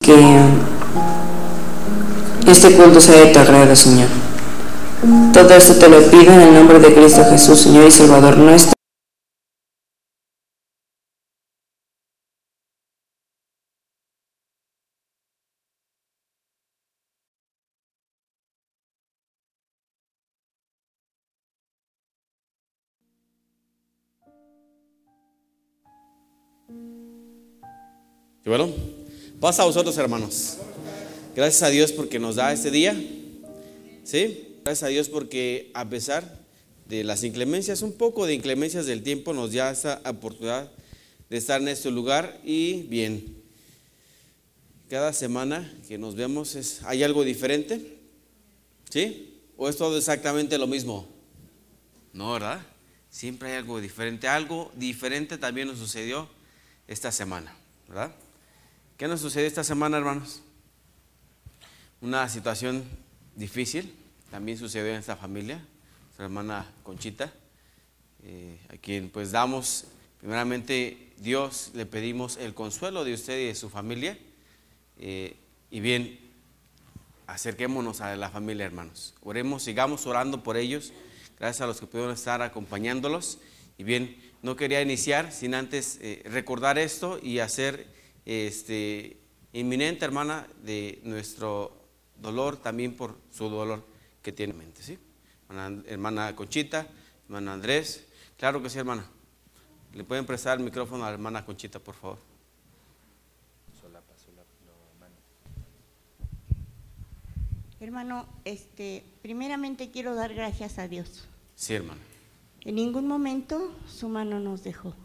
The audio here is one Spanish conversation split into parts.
Que este culto sea de tu agrado, Señor. Todo esto te lo pido en el nombre de Cristo Jesús, Señor y Salvador nuestro. Y bueno, pasa a vosotros, hermanos. Gracias a Dios porque nos da este día. ¿Sí? Gracias a Dios porque a pesar de las inclemencias, un poco de inclemencias del tiempo, nos da esa oportunidad de estar en este lugar. Y bien, cada semana que nos vemos ¿hay algo diferente? ¿Sí? ¿O es todo exactamente lo mismo? No, ¿verdad? Siempre hay algo diferente. Algo diferente también nos sucedió esta semana, ¿verdad? ¿Qué nos sucedió esta semana, hermanos? Una situación difícil también sucedió en esta familia, nuestra hermana Conchita, a quien pues damos, primeramente Dios, le pedimos el consuelo de usted y de su familia, y bien, acerquémonos a la familia, hermanos, oremos, sigamos orando por ellos, gracias a los que pudieron estar acompañándolos, y bien, no quería iniciar sin antes recordar esto y hacer inminente, hermana, de nuestro dolor también por su dolor que tiene en mente, ¿sí? Hermana Conchita, hermano Andrés, claro que sí, hermana. ¿Le pueden prestar el micrófono a la hermana Conchita, por favor? Hermano, primeramente quiero dar gracias a Dios. Sí, hermana. En ningún momento su mano nos dejó.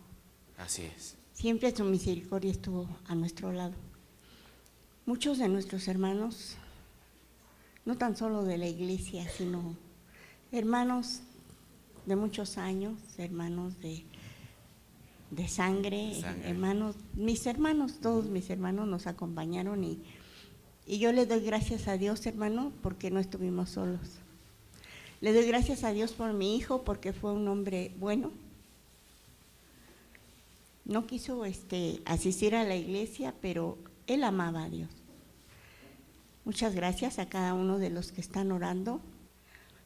Así es. Siempre su misericordia estuvo a nuestro lado. Muchos de nuestros hermanos, no tan solo de la iglesia, sino hermanos de muchos años, hermanos de sangre, hermanos, todos mis hermanos nos acompañaron y yo le doy gracias a Dios, hermano, porque no estuvimos solos. Le doy gracias a Dios por mi hijo, porque fue un hombre bueno. No quiso asistir a la iglesia, pero él amaba a Dios. Muchas gracias a cada uno de los que están orando.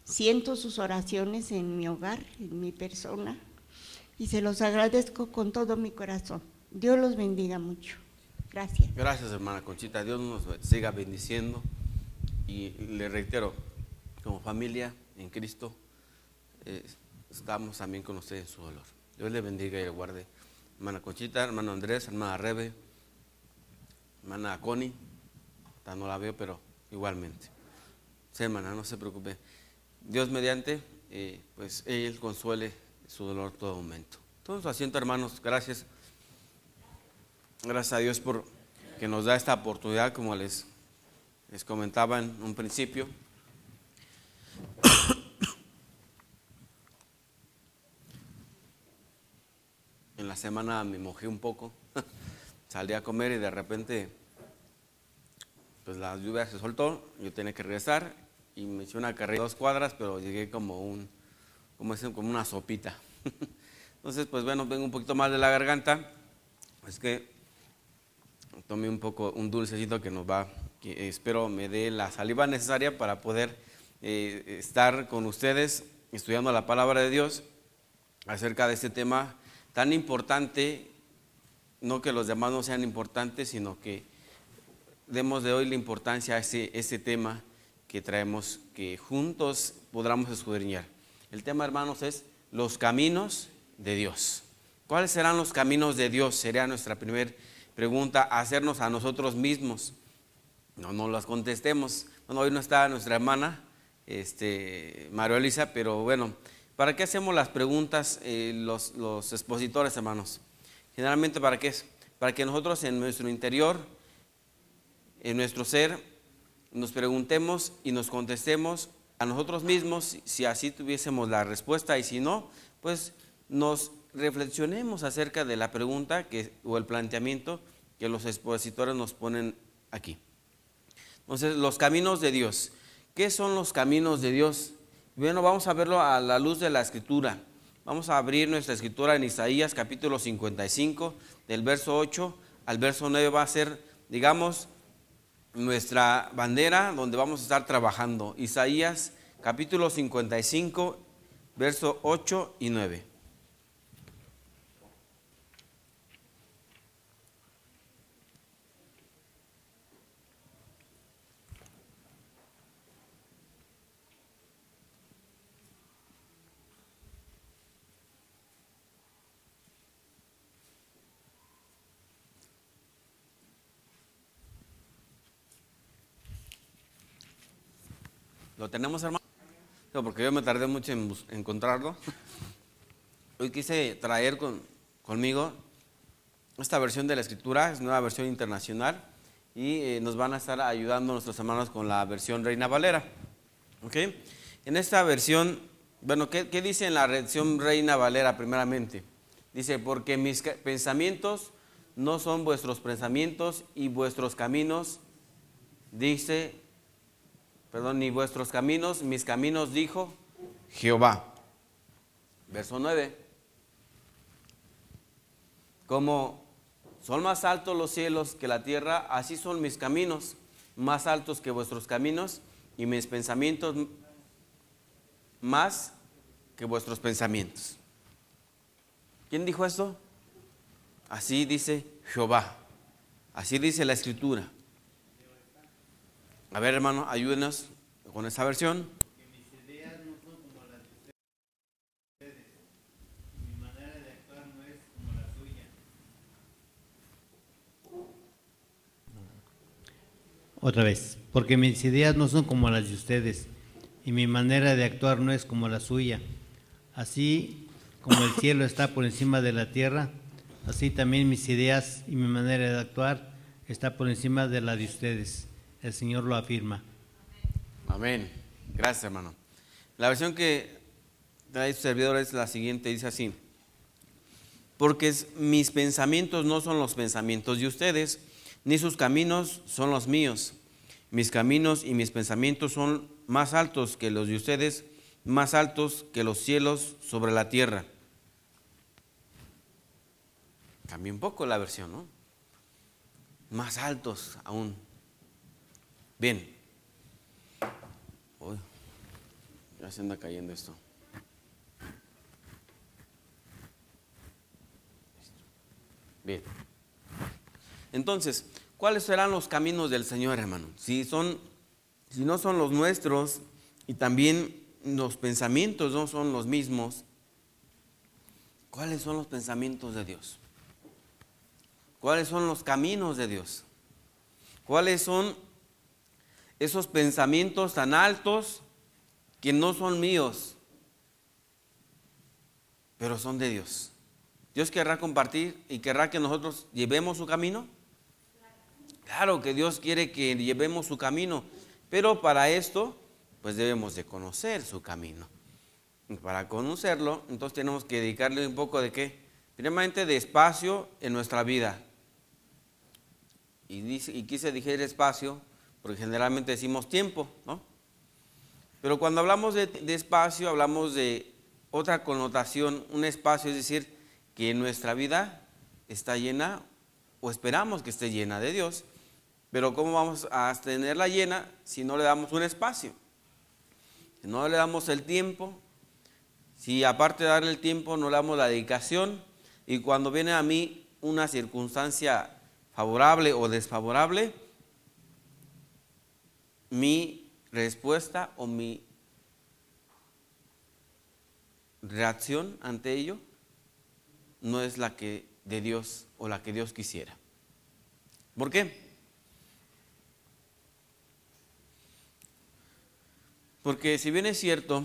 Siento sus oraciones en mi hogar, en mi persona, y se los agradezco con todo mi corazón. Dios los bendiga mucho. Gracias. Gracias, hermana Conchita. Dios nos siga bendiciendo. Y le reitero, como familia en Cristo, estamos también con usted en su dolor. Dios le bendiga y le guarde. Hermana Conchita, hermano Andrés, hermana Rebe, hermana Connie, no la veo, pero igualmente. Sí, hermana, no se preocupe. Dios mediante, pues Él consuele su dolor todo momento. Todo su asiento, hermanos, gracias. Gracias a Dios por que nos da esta oportunidad, como les comentaba en un principio. En la semana me mojé un poco, salí a comer y de repente pues la lluvia se soltó, yo tenía que regresar y me hice una carrera de 2 cuadras, pero llegué como una sopita. Entonces pues bueno, vengo un poquito mal de la garganta, es que tomé un dulcecito que espero me dé la saliva necesaria para poder estar con ustedes estudiando la palabra de Dios acerca de este tema tan importante, no que los demás no sean importantes, sino que demos de hoy la importancia a ese tema que traemos, que juntos podamos escudriñar. El tema, hermanos, es los caminos de Dios. ¿Cuáles serán los caminos de Dios? Sería nuestra primera pregunta, hacernos a nosotros mismos. No las contestemos. Bueno, hoy no está nuestra hermana, María Elisa, pero bueno, ¿para qué hacemos las preguntas los expositores, hermanos? Generalmente, ¿para qué es? Para que nosotros en nuestro interior, en nuestro ser, nos preguntemos y nos contestemos a nosotros mismos, si así tuviésemos la respuesta, y si no, pues nos reflexionemos acerca de la pregunta o el planteamiento que los expositores nos ponen aquí. Entonces, los caminos de Dios. ¿Qué son los caminos de Dios? Bueno, vamos a verlo a la luz de la Escritura. Vamos a abrir nuestra Escritura en Isaías capítulo 55, del verso 8 al verso 9. Va a ser, digamos, nuestra bandera donde vamos a estar trabajando. Isaías capítulo 55, versos 8 y 9. ¿Lo tenemos, hermano? No, porque yo me tardé mucho en encontrarlo. Hoy quise traer conmigo esta versión de la Escritura, es nueva versión internacional, y nos van a estar ayudando nuestros hermanos con la versión Reina Valera. ¿Ok? En esta versión, bueno, ¿qué dice en la versión Reina Valera primeramente? Dice, porque mis pensamientos no son vuestros pensamientos y vuestros caminos, ni vuestros caminos, mis caminos, dijo Jehová. Verso 9. Como son más altos los cielos que la tierra, así son mis caminos, más altos que vuestros caminos, y mis pensamientos más que vuestros pensamientos. ¿Quién dijo esto? Así dice Jehová. Así dice la Escritura. A ver, hermano, ayúdenos con esa versión. Que mis ideas no son como las de ustedes, y mi manera de actuar no es como la suya. Otra vez, porque mis ideas no son como las de ustedes, y mi manera de actuar no es como la suya. Así como el cielo está por encima de la tierra, así también mis ideas y mi manera de actuar está por encima de la de ustedes. El Señor lo afirma. Amén. Gracias, hermano. La versión que trae su servidor es la siguiente, dice así: porque mis pensamientos no son los pensamientos de ustedes, ni sus caminos son los míos. Mis caminos y mis pensamientos son más altos que los de ustedes, más altos que los cielos sobre la tierra. Cambia un poco la versión, ¿no? Más altos aún. Bien. Uy, ya se anda cayendo esto. Bien. Entonces, ¿cuáles serán los caminos del Señor, hermano? Si no son los nuestros, y también los pensamientos no son los mismos, ¿cuáles son los pensamientos de Dios? ¿Cuáles son los caminos de Dios? ¿Cuáles son esos pensamientos tan altos que no son míos, pero son de Dios? ¿Dios querrá compartir y querrá que nosotros llevemos su camino? Claro que Dios quiere que llevemos su camino, pero para esto, pues debemos de conocer su camino. Y para conocerlo, entonces tenemos que dedicarle un poco de ¿qué? Primeramente de espacio en nuestra vida. Y quise decir espacio, porque generalmente decimos tiempo, ¿no? Pero cuando hablamos de espacio, hablamos de otra connotación. Un espacio es decir, que nuestra vida está llena, o esperamos que esté llena de Dios, pero ¿cómo vamos a tenerla llena si no le damos un espacio? Si no le damos el tiempo, si aparte de darle el tiempo no le damos la dedicación, y cuando viene a mí una circunstancia favorable o desfavorable, mi respuesta o mi reacción ante ello no es la que de Dios o la que Dios quisiera. ¿Por qué? Porque si bien es cierto,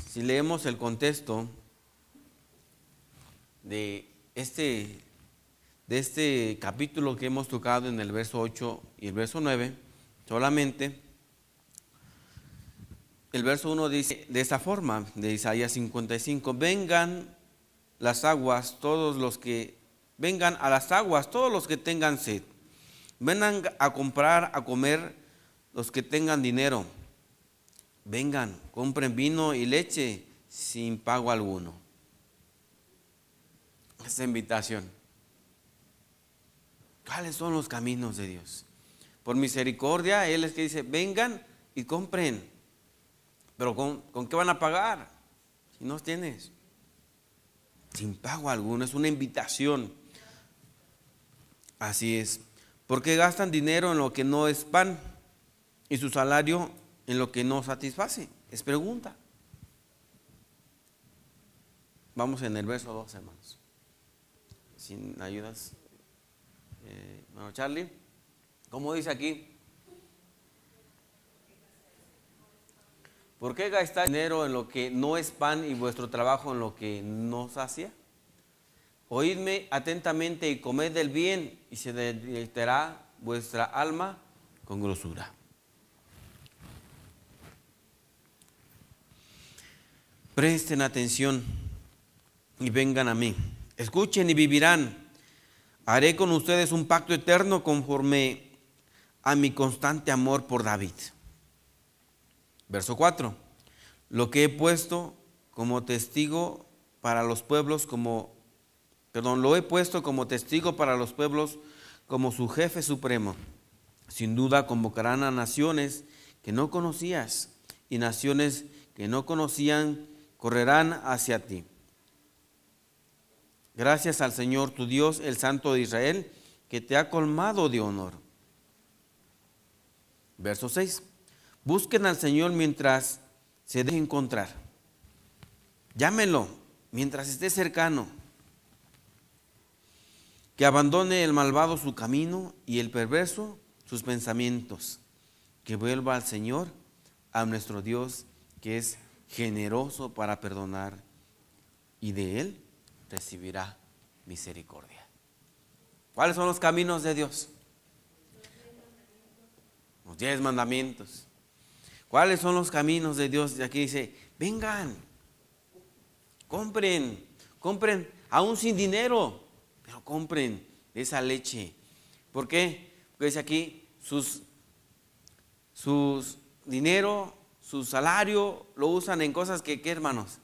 si leemos el contexto de este capítulo que hemos tocado en el verso 8 y el verso 9, solamente el verso 1 dice de esta forma, de Isaías 55, vengan a las aguas todos los que tengan sed, vengan a comprar, a comer los que tengan dinero, vengan, compren vino y leche sin pago alguno. Esa invitación. ¿Cuáles son los caminos de Dios? por misericordia, Él es que dice, vengan y compren. Pero ¿con qué van a pagar? Si no tienes. Sin pago alguno, es una invitación. Así es. ¿Por qué gastan dinero en lo que no es pan y su salario en lo que no satisface? Es pregunta. Vamos en el verso 2, hermanos. Sin ayudas. Hermano Charlie, ¿cómo dice aquí? ¿Por qué gastáis dinero en lo que no es pan y vuestro trabajo en lo que no sacia? Oídme atentamente y comed del bien, y se deleitará vuestra alma con grosura. Presten atención y vengan a mí. Escuchen y vivirán. Haré con ustedes un pacto eterno conforme a mi constante amor por David. Verso 4. Lo he puesto como testigo para los pueblos como su jefe supremo. Sin duda convocarán a naciones que no conocías, y naciones que no conocían correrán hacia ti. Gracias al Señor tu Dios, el Santo de Israel, que te ha colmado de honor. Verso 6. Busquen al Señor mientras se deje encontrar. Llámenlo mientras esté cercano. Que abandone el malvado su camino y el perverso sus pensamientos. Que vuelva al Señor, a nuestro Dios, que es generoso para perdonar, y de Él recibirá misericordia. ¿Cuáles son los caminos de Dios? Los 10 mandamientos. ¿Cuáles son los caminos de Dios? Y aquí dice, vengan, compren aún sin dinero, pero compren esa leche. ¿Por qué? Porque dice aquí, sus dinero, su salario lo usan en cosas que, ¿qué, hermanos?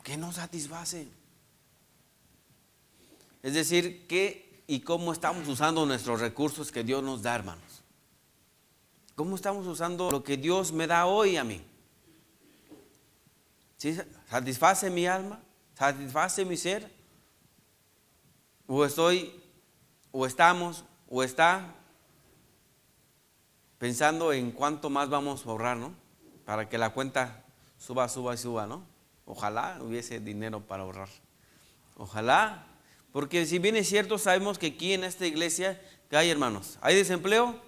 Que no satisfacen. Es decir, ¿qué y cómo estamos usando nuestros recursos que Dios nos da, hermanos? ¿Cómo estamos usando lo que Dios me da hoy a mí? ¿Sí? ¿Satisface mi alma? ¿Satisface mi ser? ¿O está pensando en cuánto más vamos a ahorrar, ¿no? Para que la cuenta suba, ¿no? Ojalá hubiese dinero para ahorrar. Ojalá, porque si bien es cierto, sabemos que aquí en esta iglesia, ¿qué hay, hermanos? ¿Hay desempleo?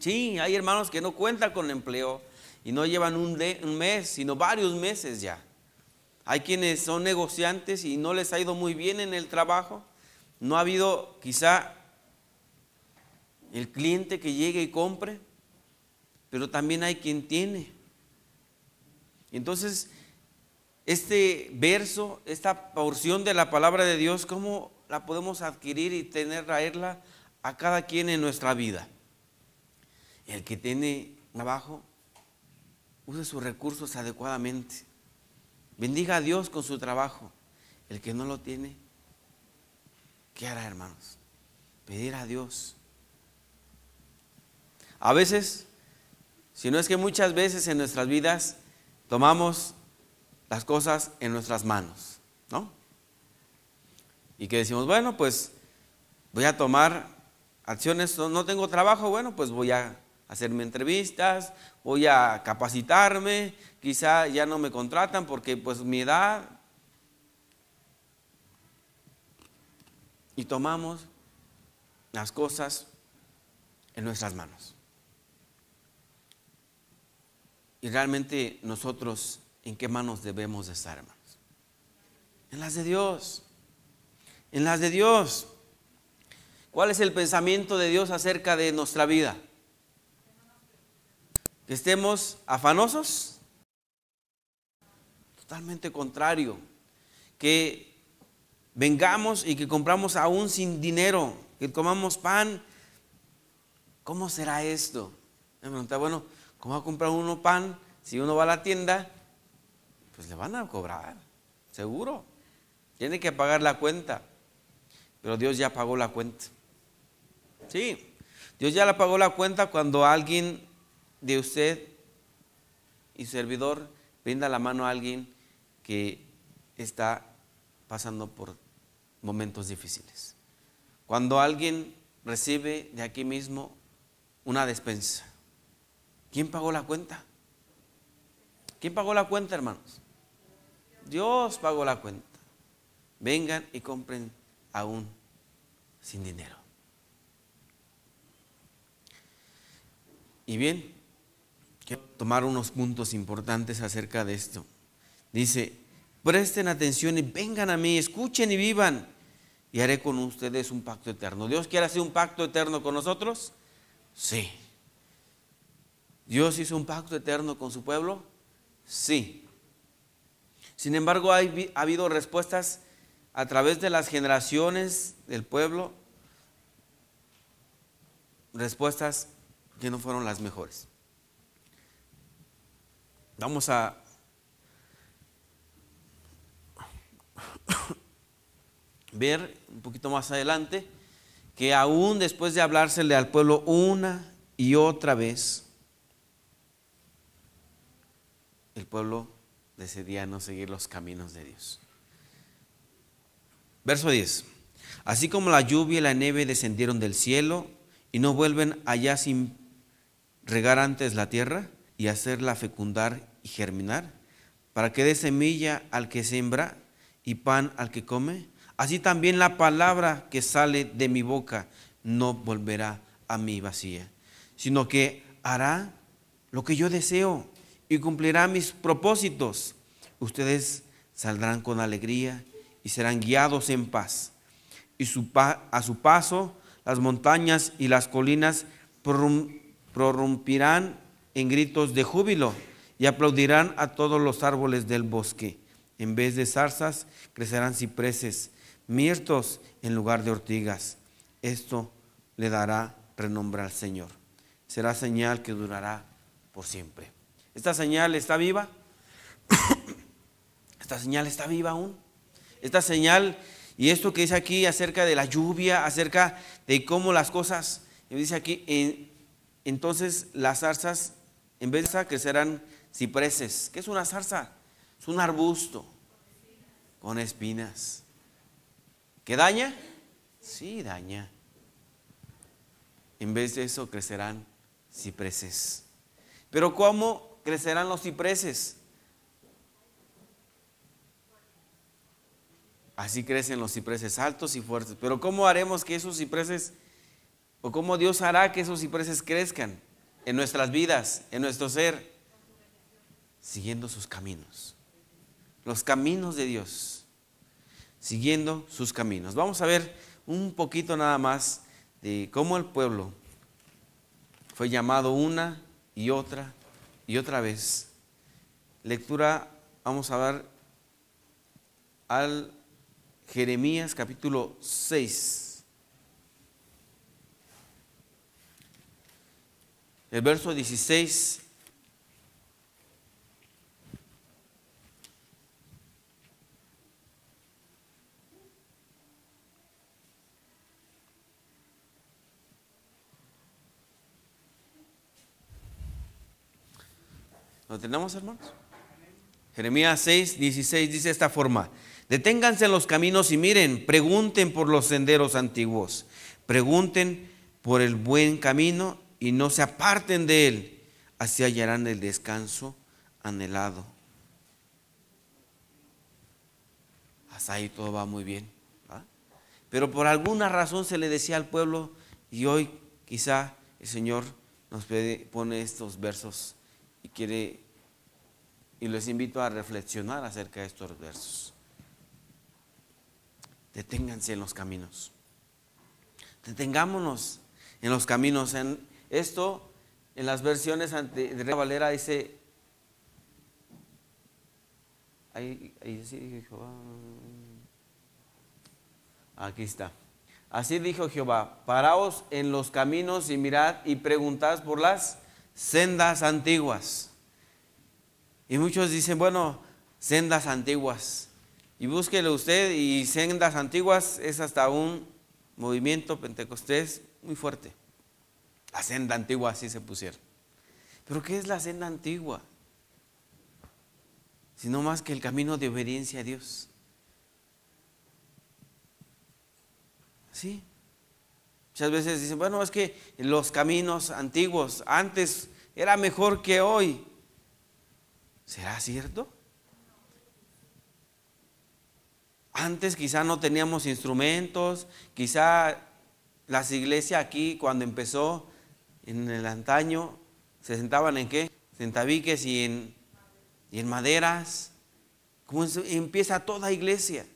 Sí, hay hermanos que no cuentan con empleo y no llevan un mes, sino varios meses ya. Hay quienes son negociantes y no les ha ido muy bien en el trabajo. No ha habido quizá el cliente que llegue y compre, pero también hay quien tiene. Entonces, este verso, esta porción de la palabra de Dios, ¿cómo la podemos adquirir y traerla a cada quien en nuestra vida? El que tiene trabajo, use sus recursos adecuadamente. Bendiga a Dios con su trabajo. El que no lo tiene, ¿qué hará, hermanos? Pedir a Dios. A veces, si no es que muchas veces en nuestras vidas tomamos las cosas en nuestras manos, ¿no? Y que decimos, bueno, pues voy a tomar acciones, no tengo trabajo, bueno, pues voy a hacerme entrevistas, voy a capacitarme, quizá ya no me contratan porque pues mi edad. Y tomamos las cosas en nuestras manos. Y realmente nosotros, ¿en qué manos debemos de estar, hermanos? En las de Dios. En las de Dios. ¿Cuál es el pensamiento de Dios acerca de nuestra vida? ¿Que estemos afanosos? Totalmente contrario. Que vengamos y que compramos aún sin dinero, que comamos pan. ¿Cómo será esto? Me pregunta, bueno, ¿cómo va a comprar uno pan? Si uno va a la tienda, pues le van a cobrar, seguro. Tiene que pagar la cuenta, pero Dios ya pagó la cuenta. Sí, Dios ya le pagó la cuenta cuando alguien de usted y servidor brinda la mano a alguien que está pasando por momentos difíciles. Cuando alguien recibe de aquí mismo una despensa, ¿quién pagó la cuenta? ¿Quién pagó la cuenta, hermanos? Dios pagó la cuenta. Vengan y compren aún sin dinero. Y bien, quiero tomar unos puntos importantes acerca de esto. Dice, presten atención y vengan a mí, escuchen y vivan, y haré con ustedes un pacto eterno. ¿Dios quiere hacer un pacto eterno con nosotros? Sí. ¿Dios hizo un pacto eterno con su pueblo? Sí. Sin embargo, ha habido respuestas a través de las generaciones del pueblo, respuestas que no fueron las mejores. Vamos a ver un poquito más adelante que aún después de hablársele al pueblo una y otra vez, el pueblo decidía no seguir los caminos de Dios. Verso 10. Así como la lluvia y la nieve descendieron del cielo y no vuelven allá sin regar antes la tierra y hacerla fecundar y germinar, para que dé semilla al que siembra y pan al que come, así también la palabra que sale de mi boca no volverá a mí vacía, sino que hará lo que yo deseo y cumplirá mis propósitos. Ustedes saldrán con alegría y serán guiados en paz. Y a su paso las montañas y las colinas prorrumpirán en gritos de júbilo y aplaudirán a todos los árboles del bosque. En vez de zarzas crecerán cipreses, mirtos en lugar de ortigas. Esto le dará renombre al Señor. Será señal que durará por siempre. ¿Esta señal está viva? ¿Esta señal está viva aún? Esta señal y esto que dice aquí acerca de la lluvia, acerca de cómo las cosas, dice aquí, entonces las zarzas, en vez de zarzas, crecerán cipreses. ¿Qué es una zarza? Es un arbusto con espinas. ¿Qué daña? Sí, daña. En vez de eso crecerán cipreses. Pero ¿cómo crecerán los cipreses? Así crecen los cipreses altos y fuertes. Pero ¿cómo haremos que esos cipreses, o cómo Dios hará que esos cipreses crezcan en nuestras vidas, en nuestro ser? Siguiendo sus caminos. Los caminos de Dios. Siguiendo sus caminos. Vamos a ver un poquito nada más de cómo el pueblo fue llamado una y otra vez. Lectura, vamos a ver al Jeremías capítulo 6. El verso 16. ¿Lo tenemos, hermanos? Jeremías 6, 16 dice de esta forma: deténganse en los caminos y miren, pregunten por los senderos antiguos, pregunten por el buen camino y no se aparten de él, así hallarán el descanso anhelado. Hasta ahí todo va muy bien, ¿verdad? Pero por alguna razón se le decía al pueblo, y hoy quizá el Señor nos pone estos versos y les invito a reflexionar acerca de estos versos. Deténganse en los caminos. Detengámonos en los caminos. En esto, en las versiones de Reina Valera dice, ahí dice Jehová. Aquí está. Así dijo Jehová: paraos en los caminos y mirad y preguntad por las sendas antiguas. Y muchos dicen, bueno, sendas antiguas. Y búsquelo usted, y sendas antiguas es hasta un movimiento pentecostés muy fuerte. La senda antigua, así se pusieron. ¿Pero qué es la senda antigua? Sino más que el camino de obediencia a Dios. ¿Sí? Muchas veces dicen, bueno, es que los caminos antiguos antes era mejor que hoy. ¿Será cierto? Antes quizá no teníamos instrumentos, quizá las iglesias aquí cuando empezó en el antaño se sentaban en qué, en tabiques y en maderas. ¿Cómo empieza toda iglesia?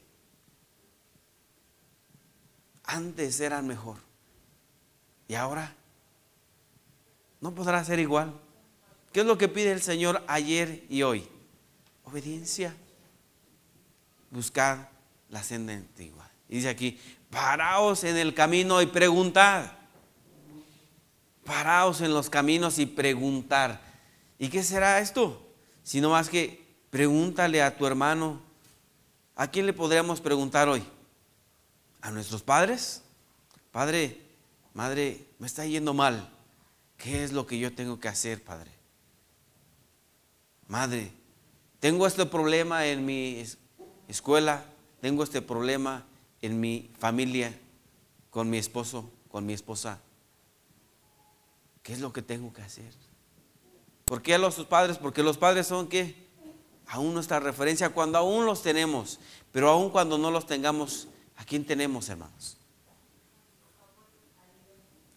Antes eran mejor. ¿Y ahora? No podrá ser igual. ¿Qué es lo que pide el Señor ayer y hoy? Obediencia. Buscad la senda antigua. Y dice aquí, paraos en el camino y preguntad. Paraos en los caminos y preguntar. ¿Y qué será esto? Sino más que pregúntale a tu hermano. ¿A quién le podríamos preguntar hoy? ¿A nuestros padres? Padre, madre, me está yendo mal. ¿Qué es lo que yo tengo que hacer, padre? Madre, tengo este problema en mi escuela, tengo este problema en mi familia, con mi esposo, con mi esposa. ¿Qué es lo que tengo que hacer? ¿Por qué a los padres? Porque los padres son ¿qué? Aún nuestra referencia cuando aún los tenemos, pero aún cuando no los tengamos, ¿a quién tenemos, hermanos?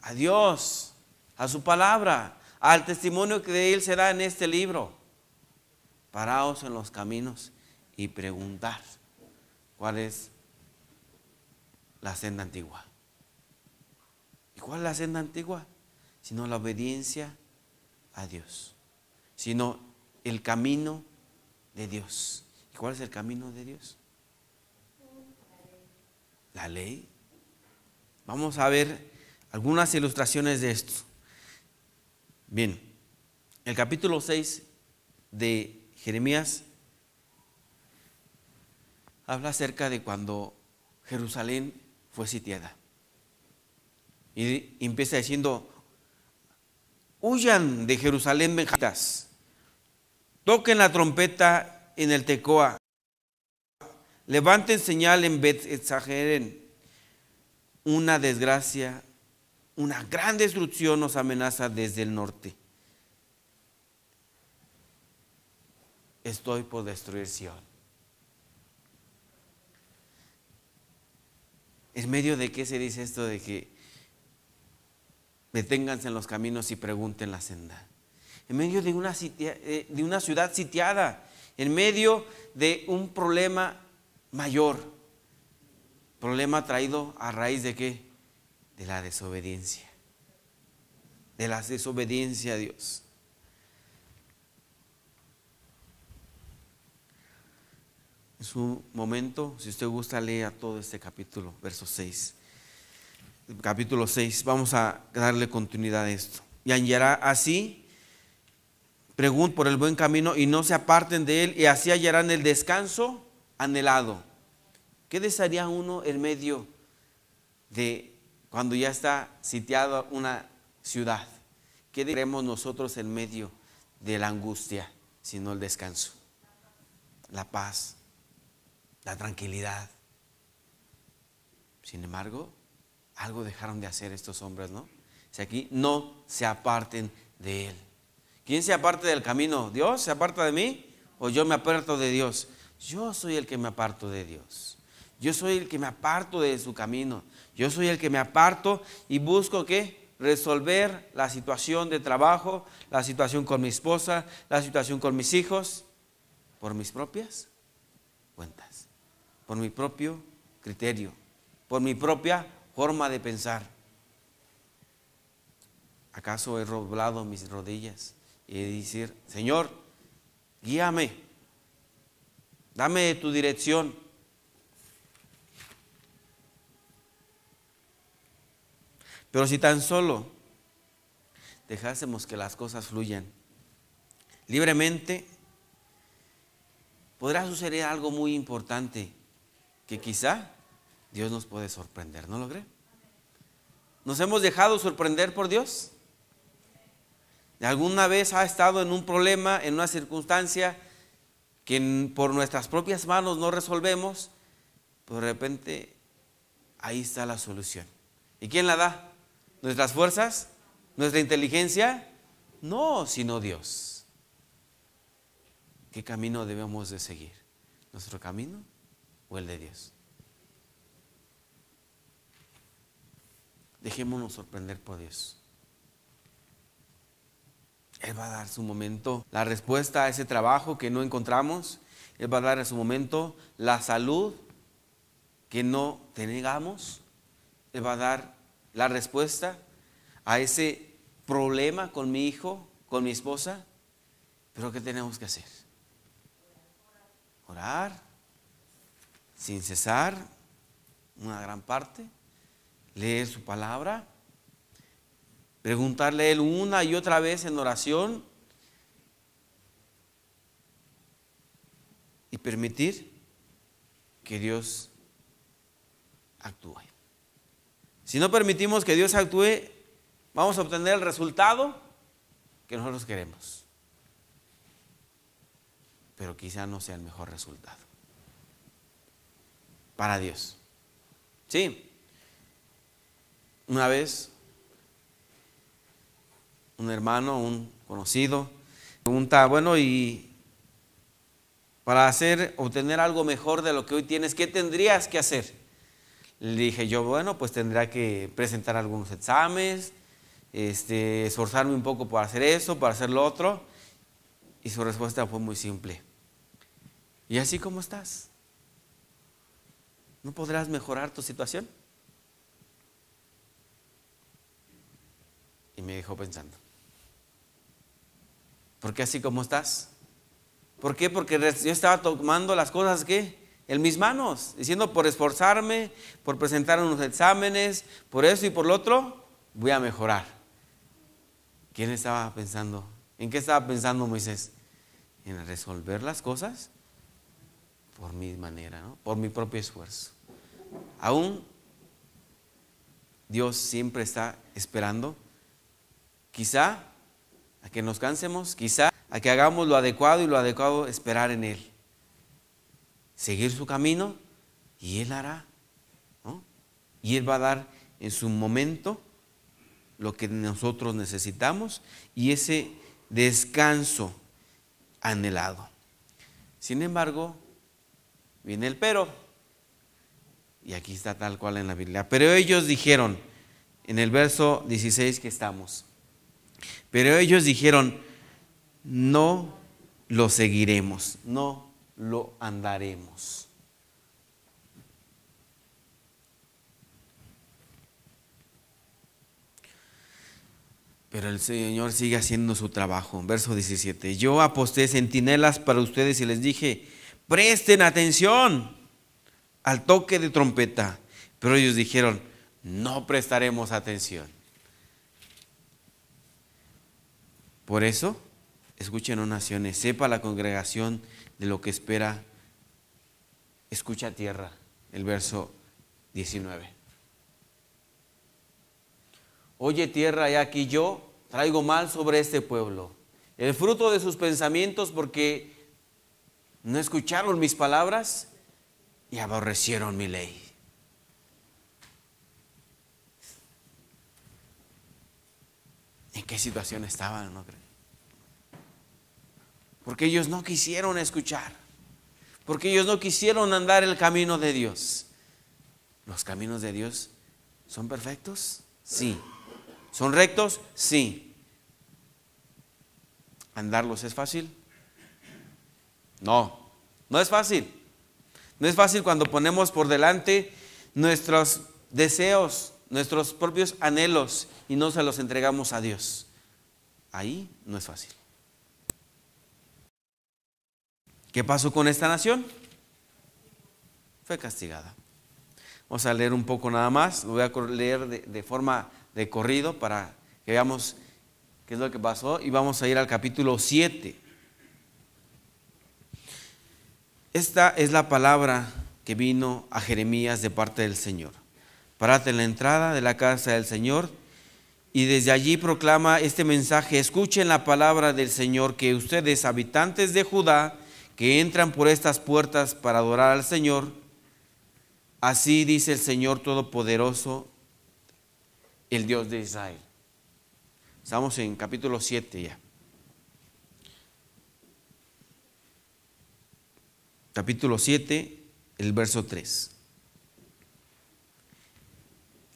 A Dios, a su palabra, al testimonio que de Él se da en este libro. Paraos en los caminos y preguntar cuál es la senda antigua. ¿Y cuál es la senda antigua? Sino la obediencia a Dios, sino el camino de Dios. ¿Y cuál es el camino de Dios? La ley. Vamos a ver algunas ilustraciones de esto. Bien, el capítulo 6 de Jeremías habla acerca de cuando Jerusalén fue sitiada. Y empieza diciendo, huyan de Jerusalén, benjamitas, toquen la trompeta en el Tecoa, levanten señal en Bet-Tzajeren. Una desgracia, una gran destrucción nos amenaza desde el norte. Estoy por destruir Sion. ¿En medio de qué se dice esto de que deténganse en los caminos y pregunten la senda? En medio de una ciudad sitiada, en medio de un problema mayor, problema traído a raíz de qué? De la desobediencia, a Dios. En su momento, si usted gusta, lea todo este capítulo, verso 6. Capítulo 6, vamos a darle continuidad a esto. Y hallará así, pregunten por el buen camino y no se aparten de él, y así hallarán el descanso anhelado. ¿Qué desearía uno en medio de cuando ya está sitiada una ciudad? ¿Qué diremos nosotros en medio de la angustia, sino el descanso, la paz, la tranquilidad? Sin embargo, algo dejaron de hacer estos hombres, ¿no? Si aquí no se aparten de él. ¿Quién se aparta del camino? ¿Dios se aparta de mí o yo me aparto de Dios? Yo soy el que me aparto de Dios. Yo soy el que me aparto de su camino. Yo soy el que me aparto y busco ¿qué? Resolver la situación de trabajo, la situación con mi esposa, la situación con mis hijos, por mis propias cuentas, por mi propio criterio, por mi propia forma de pensar. ¿Acaso he doblado mis rodillas y decir, Señor, guíame, dame tu dirección? Pero si tan solo dejásemos que las cosas fluyan libremente, podrá suceder algo muy importante, que quizá Dios nos puede sorprender, ¿no lo cree? ¿Nos hemos dejado sorprender por Dios? ¿Alguna vez ha estado en un problema, en una circunstancia que por nuestras propias manos no resolvemos? Pues de repente ahí está la solución. ¿Y quién la da? ¿Nuestras fuerzas? ¿Nuestra inteligencia? No, sino Dios. ¿Qué camino debemos de seguir? ¿Nuestro camino o el de Dios? Dejémonos sorprender por Dios. Él va a dar su momento la respuesta a ese trabajo que no encontramos. Él va a dar en su momento la salud que no tengamos. Él va a dar la respuesta a ese problema con mi hijo, con mi esposa. Pero ¿qué tenemos que hacer? Orar sin cesar, una gran parte, leer su palabra, preguntarle a Él una y otra vez en oración y permitir que Dios actúe. Si no permitimos que Dios actúe, vamos a obtener el resultado que nosotros queremos, pero quizá no sea el mejor resultado para Dios. Sí, una vez un hermano, un conocido, pregunta, bueno, y para obtener algo mejor de lo que hoy tienes, ¿qué tendrías que hacer? Le dije yo, bueno, pues tendría que presentar algunos exámenes, esforzarme un poco para hacer eso, para hacer lo otro. Y su respuesta fue muy simple. ¿Y así cómo estás? ¿No podrás mejorar tu situación? Y me dejó pensando. ¿Por qué así como estás? ¿Por qué? Porque yo estaba tomando las cosas ¿qué? En mis manos, diciendo por esforzarme, por presentar unos exámenes, por eso y por lo otro, voy a mejorar. ¿Quién estaba pensando? ¿En qué estaba pensando Moisés? En resolver las cosas por mi manera, ¿no? Por mi propio esfuerzo. Aún Dios siempre está esperando, quizá a que nos cansemos, quizá a que hagamos lo adecuado, y lo adecuado esperar en Él, seguir su camino, y Él hará, ¿no? Y Él va a dar en su momento lo que nosotros necesitamos y ese descanso anhelado. Sin embargo, viene el pero, y aquí está tal cual en la Biblia. Pero ellos dijeron, en el verso 16 que estamos, pero ellos dijeron, no lo seguiremos, no lo andaremos. Pero el Señor sigue haciendo su trabajo. Verso 17, yo aposté centinelas para ustedes y les dije, presten atención al toque de trompeta. Pero ellos dijeron, no prestaremos atención. Por eso, escuchen, oh naciones, sepa la congregación de lo que espera. Escucha tierra, el verso 19. Oye tierra, he aquí yo traigo mal sobre este pueblo, el fruto de sus pensamientos, porque no escucharon mis palabras y aborrecieron mi ley. ¿En qué situación estaban? ¿No creen? Porque ellos no quisieron escuchar, porque ellos no quisieron andar el camino de Dios. ¿Los caminos de Dios son perfectos? Sí. ¿Son rectos? Sí. ¿Andarlos es fácil? No, no es fácil. No es fácil cuando ponemos por delante nuestros deseos, nuestros propios anhelos y no se los entregamos a Dios. Ahí no es fácil. ¿Qué pasó con esta nación? Fue castigada. Vamos a leer un poco nada más. Lo voy a leer de forma de corrido para que veamos qué es lo que pasó. Y vamos a ir al capítulo 7. Esta es la palabra que vino a Jeremías de parte del Señor. Párate en la entrada de la casa del Señor y desde allí proclama este mensaje. Escuchen la palabra del Señor, que ustedes, habitantes de Judá, que entran por estas puertas para adorar al Señor, así dice el Señor Todopoderoso, el Dios de Israel. Estamos en capítulo 7 ya. Capítulo 7, el verso 3.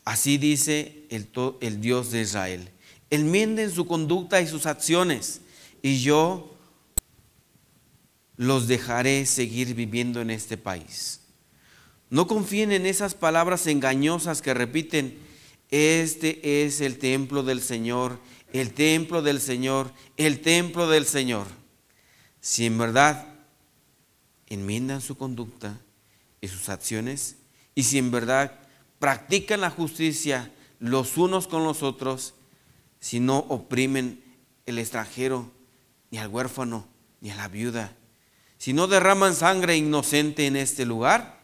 Así dice el Dios de Israel: enmienden su conducta y sus acciones, y yo los dejaré seguir viviendo en este país. No confíen en esas palabras engañosas que repiten: este es el templo del Señor, el templo del Señor, el templo del Señor. Si en verdad enmiendan su conducta y sus acciones, y si en verdad practican la justicia los unos con los otros, si no oprimen el extranjero, ni al huérfano, ni a la viuda, si no derraman sangre inocente en este lugar,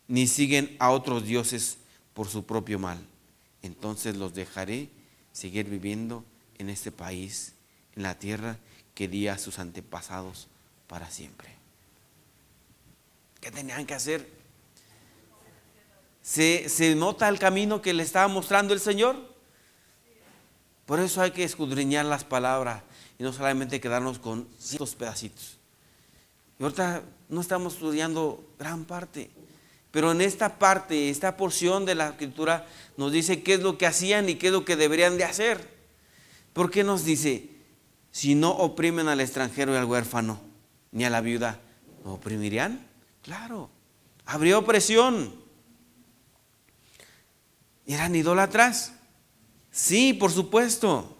ni siguen a otros dioses por su propio mal, entonces los dejaré seguir viviendo en este país, en la tierra que di a sus antepasados para siempre. ¿Qué tenían que hacer? ¿Se nota el camino que le estaba mostrando el Señor? Por eso hay que escudriñar las palabras y no solamente quedarnos con ciertos pedacitos. Y ahorita no estamos estudiando gran parte, pero en esta parte, esta porción de la Escritura nos dice qué es lo que hacían y qué es lo que deberían de hacer. ¿Por qué nos dice? Si no oprimen al extranjero y al huérfano, ni a la viuda, ¿lo oprimirían? Claro, habría opresión. ¿Eran idólatras? Sí, por supuesto.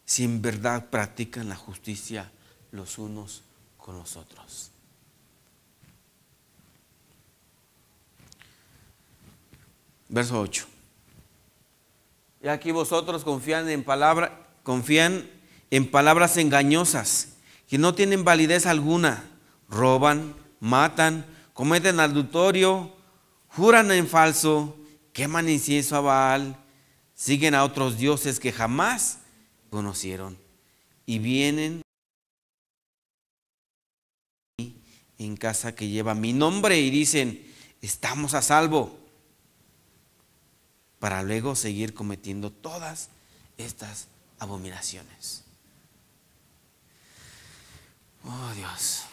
Si en verdad practican la justicia los unos con los otros. Verso 8. Y aquí vosotros confían en palabras engañosas que no tienen validez alguna. Roban, matan, cometen adulterio, juran en falso, queman incienso a Baal, siguen a otros dioses que jamás conocieron y vienen en casa que lleva mi nombre y dicen: estamos a salvo, para luego seguir cometiendo todas estas abominaciones. Oh Dios,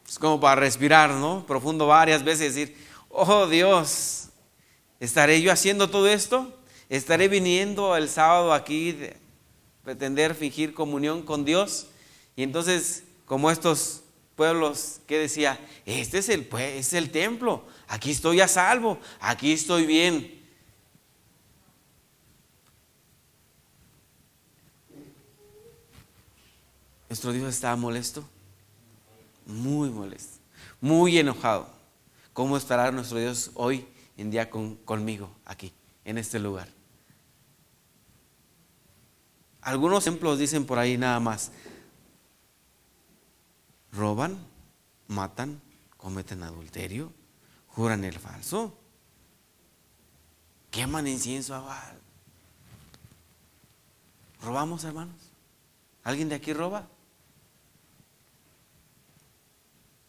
es como para respirar, ¿no? Profundo varias veces, decir: oh Dios, ¿estaré yo haciendo todo esto? ¿Estaré viniendo el sábado aquí de pretender fingir comunión con Dios? Y entonces, como estos pueblos que decía: este es el templo, aquí estoy a salvo, aquí estoy bien. Nuestro Dios estaba molesto, muy molesto, muy enojado. ¿Cómo estará nuestro Dios hoy en día conmigo aquí, en este lugar? Algunos ejemplos dicen por ahí nada más: roban, matan, cometen adulterio, juran el falso, queman incienso a Baal. ¿Robamos, hermanos? ¿Alguien de aquí roba?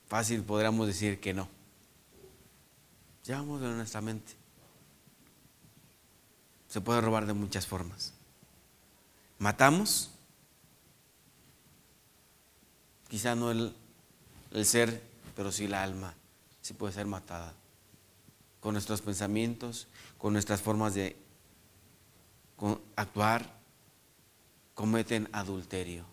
Fácil podríamos decir que no. Llevámoslo en nuestra mente. Se puede robar de muchas formas. ¿Matamos? Quizá no el ser, pero sí la alma. Sí puede ser matada. Con nuestros pensamientos, con nuestras formas de actuar, cometen adulterio.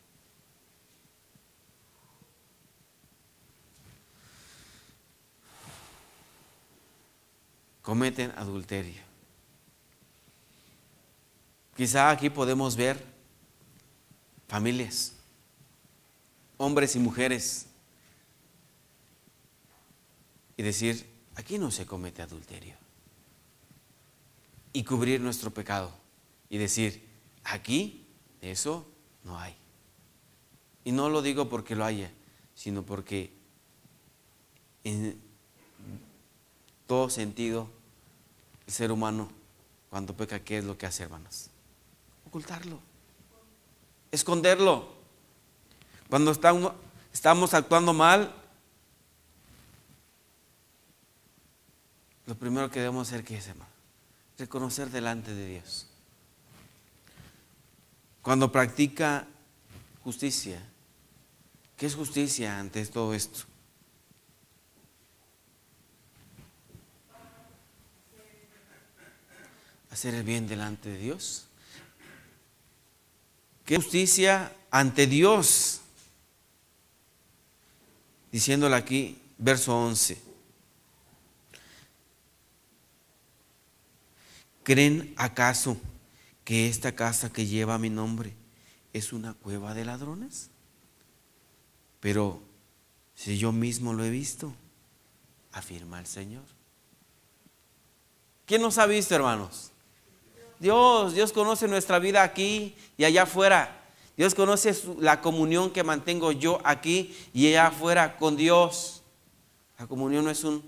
Cometen adulterio. Quizá aquí podemos ver familias, hombres y mujeres, y decir: aquí no se comete adulterio. Y cubrir nuestro pecado y decir: aquí eso no hay. Y no lo digo porque lo haya, sino porque todo sentido el ser humano cuando peca. ¿Qué es lo que hace, hermanos? Ocultarlo, esconderlo. Cuando estamos actuando mal, lo primero que debemos hacer, ¿qué es, hermano? Reconocer delante de Dios. Cuando practica justicia, ¿qué es justicia ante todo esto? Hacer el bien delante de Dios. ¿Qué es justicia ante Dios? Diciéndole aquí, verso 11. ¿Creen acaso que esta casa que lleva mi nombre es una cueva de ladrones? Pero si yo mismo lo he visto, afirma el Señor. ¿Quién nos ha visto, hermanos? Dios conoce nuestra vida aquí y allá afuera. Dios conoce la comunión que mantengo yo aquí y allá afuera con Dios. La comunión no es un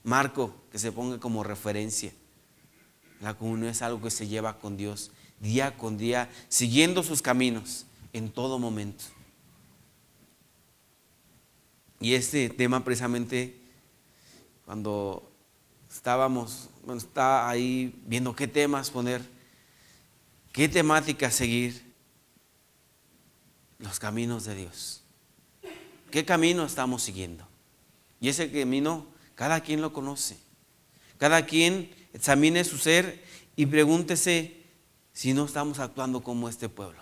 marco que se ponga como referencia. La comunión es algo que se lleva con Dios día con día, siguiendo sus caminos en todo momento. Y este tema precisamente, cuando estaba ahí viendo qué temas poner, qué temática seguir, los caminos de Dios. ¿Qué camino estamos siguiendo? Y ese camino, cada quien lo conoce. Cada quien examine su ser y pregúntese si no estamos actuando como este pueblo.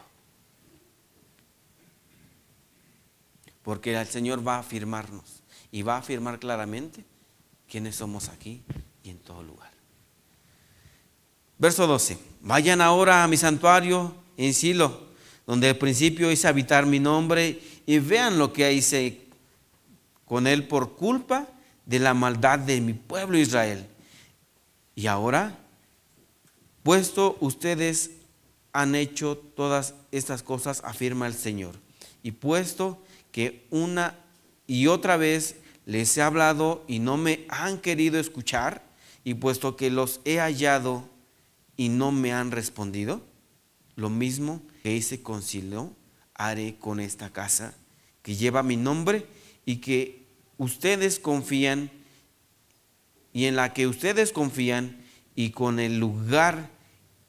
Porque el Señor va a afirmarnos y va a afirmar claramente quiénes somos aquí y en todo lugar. Verso 12. Vayan ahora a mi santuario en Silo, donde al principio hice habitar mi nombre, y vean lo que hice con él por culpa de la maldad de mi pueblo Israel. Y ahora, puesto ustedes han hecho todas estas cosas, afirma el Señor, y puesto que una y otra vez les he hablado y no me han querido escuchar, y puesto que los he hallado y no me han respondido, lo mismo que hice con Silo, haré con esta casa que lleva mi nombre y que ustedes confían, y en la que ustedes confían, y con el lugar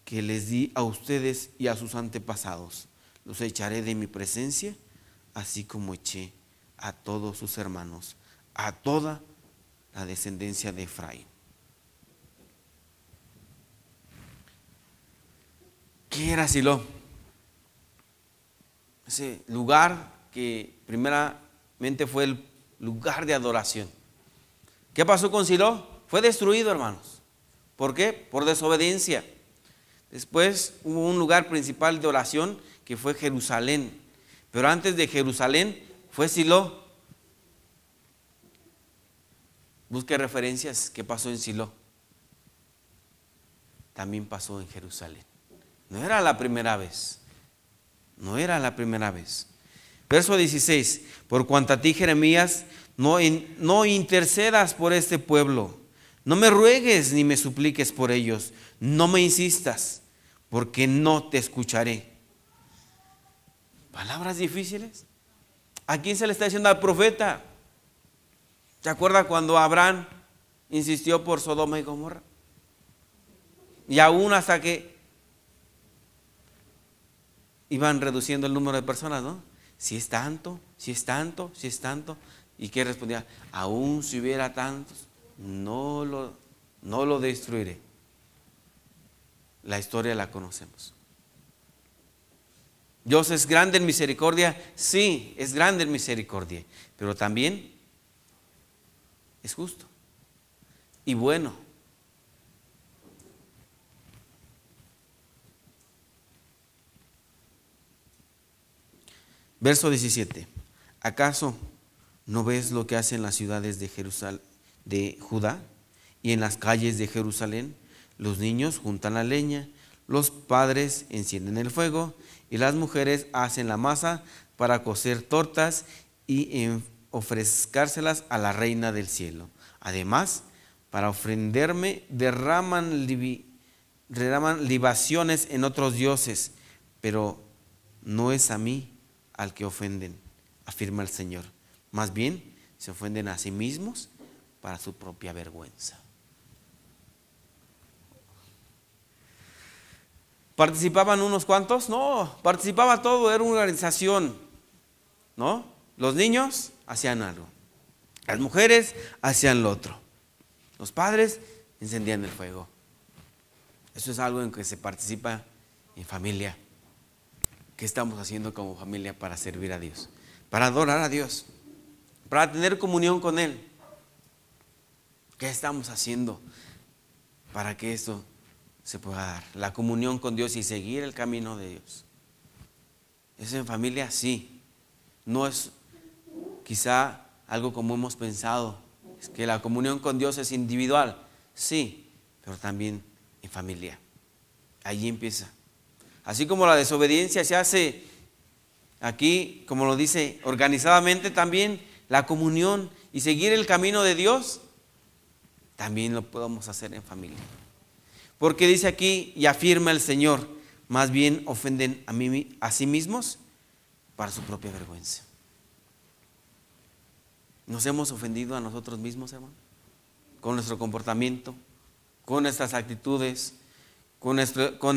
que les di a ustedes y a sus antepasados. Los echaré de mi presencia, así como eché a todos sus hermanos, a toda la descendencia de Efraín. ¿Qué era Silo? Ese lugar que primeramente fue el lugar de adoración. ¿Qué pasó con Silo? Fue destruido, hermanos. ¿Por qué? Por desobediencia. Después hubo un lugar principal de oración que fue Jerusalén. Pero antes de Jerusalén fue Silo. Busque referencias. ¿Qué pasó en Silo? También pasó en Jerusalén. No era la primera vez. No era la primera vez. Verso 16. Por cuanto a ti, Jeremías, no intercedas por este pueblo. No me ruegues ni me supliques por ellos. No me insistas, porque no te escucharé. Palabras difíciles. ¿A quién se le está diciendo? Al profeta. ¿Se acuerda cuando Abraham insistió por Sodoma y Gomorra? Y aún hasta que iban reduciendo el número de personas, ¿no? Si es tanto, si es tanto, si es tanto. ¿Y qué respondía? Aún si hubiera tantos, no lo destruiré. La historia la conocemos. Dios es grande en misericordia, sí, es grande en misericordia, pero también es justo y bueno. Verso 17. ¿Acaso no ves lo que hacen las ciudades de Judá y en las calles de Jerusalén? Los niños juntan la leña, los padres encienden el fuego y las mujeres hacen la masa para cocer tortas y ofrecérselas a la reina del cielo. Además, para ofenderme, derraman libaciones en otros dioses, pero no es a mí al que ofenden, afirma el Señor. Más bien, se ofenden a sí mismos para su propia vergüenza. ¿Participaban unos cuantos? No, participaba todo, era una organización, ¿no? Los niños hacían algo, las mujeres hacían lo otro, los padres encendían el fuego. Eso es algo en que se participa en familia. ¿Qué estamos haciendo como familia para servir a Dios? Para adorar a Dios, para tener comunión con Él. ¿Qué estamos haciendo para que esto se pueda dar? La comunión con Dios y seguir el camino de Dios. ¿Es en familia? Sí. No es quizá algo como hemos pensado, es que la comunión con Dios es individual. Sí, pero también en familia. Allí empieza. Así como la desobediencia se hace aquí, como lo dice, organizadamente, también la comunión y seguir el camino de Dios, también lo podemos hacer en familia. Porque dice aquí, y afirma el Señor, más bien ofenden a sí mismos para su propia vergüenza. ¿Nos hemos ofendido a nosotros mismos, hermano? Con nuestro comportamiento, con nuestras actitudes, con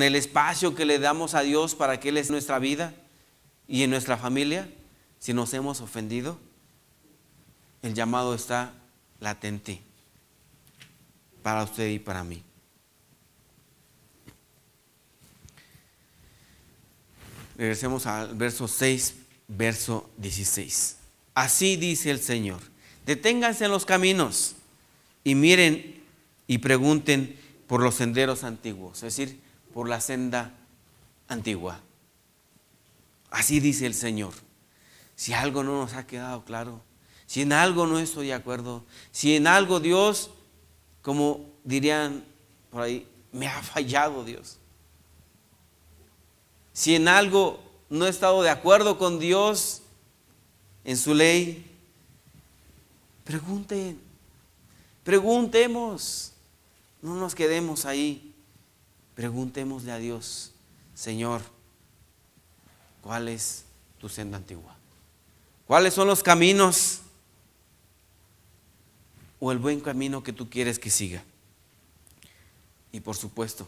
el espacio que le damos a Dios para que Él es nuestra vida y en nuestra familia. Si nos hemos ofendido, el llamado está latente para usted y para mí. Regresemos al verso 6, verso 16. Así dice el Señor: deténganse en los caminos y miren y pregunten por los senderos antiguos, es decir, por la senda antigua. Así dice el Señor. Si algo no nos ha quedado claro, si en algo no estoy de acuerdo, si en algo Dios, como dirían por ahí, me ha fallado Dios. Si en algo no he estado de acuerdo con Dios en su ley, preguntemos, no nos quedemos ahí, preguntémosle a Dios: Señor, ¿cuál es tu senda antigua? ¿Cuáles son los caminos o el buen camino que tú quieres que siga? Y por supuesto,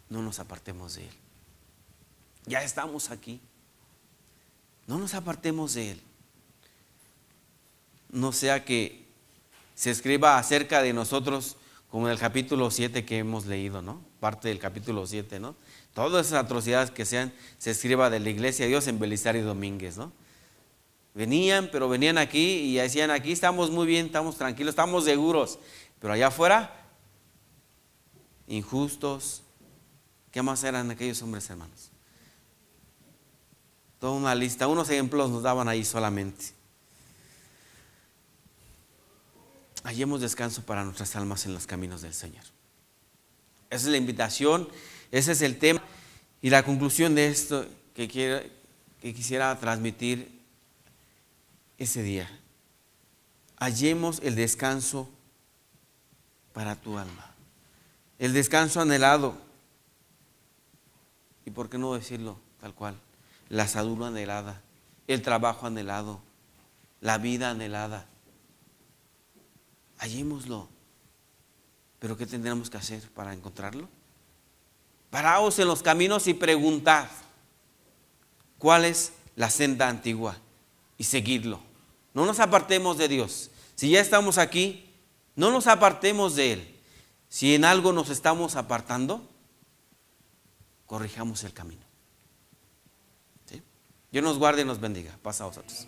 no nos apartemos de Él. Ya estamos aquí. No nos apartemos de Él. No sea que se escriba acerca de nosotros como en el capítulo 7 que hemos leído, ¿no? Parte del capítulo 7, ¿no? Todas esas atrocidades que sean, se escriba de la iglesia de Dios en Belisario Domínguez, ¿no? Pero venían aquí y decían: aquí estamos muy bien, estamos tranquilos, estamos seguros. Pero allá afuera, injustos. ¿Qué más eran aquellos hombres, hermanos? Toda una lista, unos ejemplos nos daban ahí solamente. Hallemos descanso para nuestras almas en los caminos del Señor. Esa es la invitación, ese es el tema y la conclusión de esto que quisiera transmitir ese día. Hallemos el descanso para tu alma, el descanso anhelado. Y por qué no decirlo tal cual: la salud anhelada, el trabajo anhelado, la vida anhelada. Hallémoslo. ¿Pero qué tendremos que hacer para encontrarlo? Paraos en los caminos y preguntad cuál es la senda antigua y seguidlo. No nos apartemos de Dios. Si ya estamos aquí, no nos apartemos de Él. Si en algo nos estamos apartando, corrijamos el camino. ¿Sí? Dios nos guarde y nos bendiga. Paz a vosotros.